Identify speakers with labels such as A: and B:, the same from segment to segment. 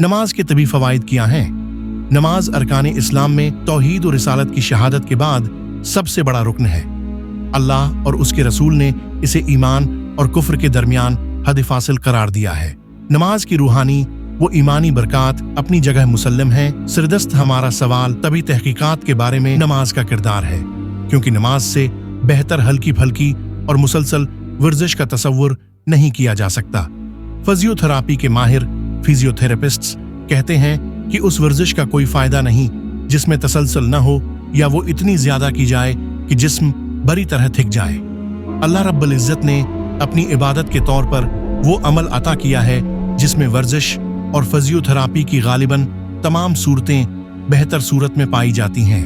A: नमाज के तभी फवाइद क्या हैं? नमाज अरकान इस्लाम में तौहीद और रिसालत की शहादत के बाद सबसे बड़ा रुकन है। अल्लाह और उसके रसूल ने इसे ईमान और कुफ्र के दरमियान हद फासिल करार दिया है। नमाज की रूहानी वो ईमानी बरक़ात अपनी जगह मुसल्लम है। सिरदस्त हमारा सवाल तभी तहकीकात के बारे में नमाज का किरदार है, क्योंकि नमाज से बेहतर हल्की फल्की और मुसलसल वर्जिश का तसव्वुर नहीं किया जा सकता। फिजियोथेरापी के माहिर फिजियोथेरेपिस्ट्स कहते हैं कि उस वर्जिश का कोई फायदा नहीं जिसमें तसलसल न हो या वो इतनी ज्यादा की जाए कि जिस्म बरी तरह थिक जाए। अल्लाह रब्बुल इज्जत ने अपनी इबादत के तौर पर वो अमल अता किया है जिसमें वर्जिश और फिजियोथेरापी की गालिबन तमाम सूरतें बेहतर सूरत में पाई जाती हैं।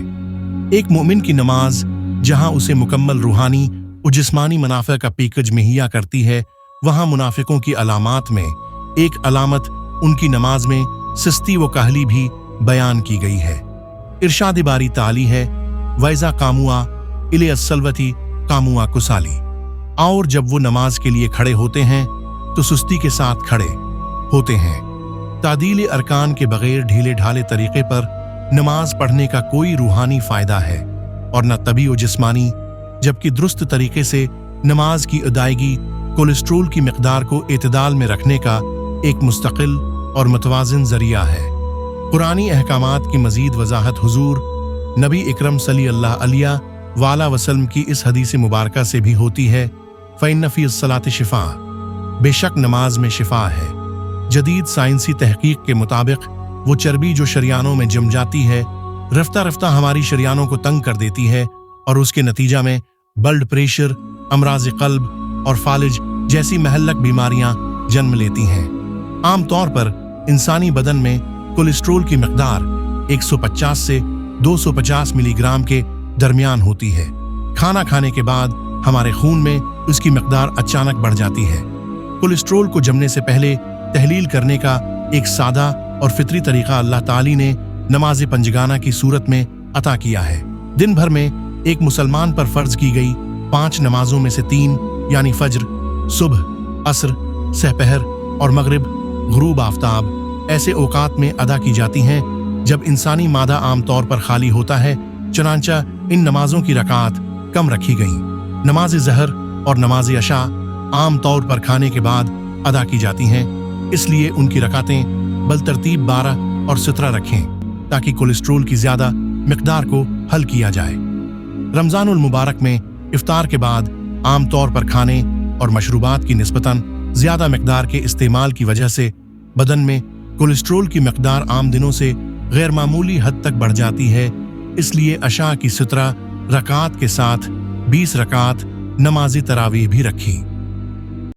A: एक मोमिन की नमाज जहां उसे मुकम्मल रूहानी और जिस्मानी मुनाफे का पैकेज मुहैया करती है, वहां मुनाफिकों की अलामात में एक अलामत उनकी नमाज में सुस्ती व काहली भी बयान की गई है। इरशाद बारी ताली है, वैजा कामुआ इले अस्सलवती कामुआ कुसाली। और जब वो नमाज के लिए खड़े होते हैं तो सुस्ती के साथ खड़े होते हैं। तादील अरकान के बगैर ढीले ढाले तरीके पर नमाज पढ़ने का कोई रूहानी फायदा है और न तभी वो जिस्मानी, जबकि दुरुस्त तरीके से नमाज की अदायगी कोलेस्ट्रोल की मिकदार को एतदाल में रखने का एक मुस्तकिल और मुतवाज़िन जरिया है। कुरानी अहकामात की मजीद वजाहत हुजूर नबी इकरम सल्लल्लाहु अलैहि वसल्लम की इस हदीस मुबारका से भी होती है, फ़इन्न फ़ी अस्सलाति शिफ़ा, बेशक नमाज में शिफा है। जदीद साइंसी तहकीक के मुताबिक वो चर्बी जो शरियानों में जम जाती है रफ्ता रफ्ता हमारी शरियानों को तंग कर देती है और उसके नतीजा में ब्लड प्रेशर, अमराज क़ल्ब और फालिज जैसी महल्लक बीमारियां जन्म लेती हैं। आमतौर पर इंसानी बदन में कोलेस्ट्रोल की मिकदार 150 से 250 मिलीग्राम के दरमियान होती है। खाना खाने के बाद हमारे खून में उसकी मिकदार अचानक बढ़ जाती है। कोलेस्ट्रोल को जमने से पहले तहलील करने का एक सादा और फितरी तरीका अल्लाह ताली ने नमाज पंजगाना की सूरत में अता किया है। दिन भर में एक मुसलमान पर फर्ज की गई 5 नमाजों में से 3 यानी फज्र, सुबह, असर, सहपहर और मगरिब, गुरूब आफ्ताब ऐसे औकात में अदा की जाती हैं जब इंसानी मादा आमतौर पर खाली होता है। चनांचा इन नमाजों की रकात कम रखी गई। नमाज जहर और नमाज अशा आम तौर पर खाने के बाद अदा की जाती हैं, इसलिए उनकी रकातें बलतरतीब 12 और 17 रखें ताकि कोलेस्ट्रोल की ज्यादा मिकदार को हल किया जाए। रमजानुल मुबारक में इफ्तार के बाद आम तौर पर खाने और मशरूबात की निस्बतन ज्यादा मिकदार के इस्तेमाल की वजह से बदन में कोलेस्ट्रोल की मिकदार आम दिनों से गैर मामूली हद तक बढ़ जाती है। इसलिए अशा की 17 रकात के साथ 20 रकात नमाजी तरावीह भी रखी।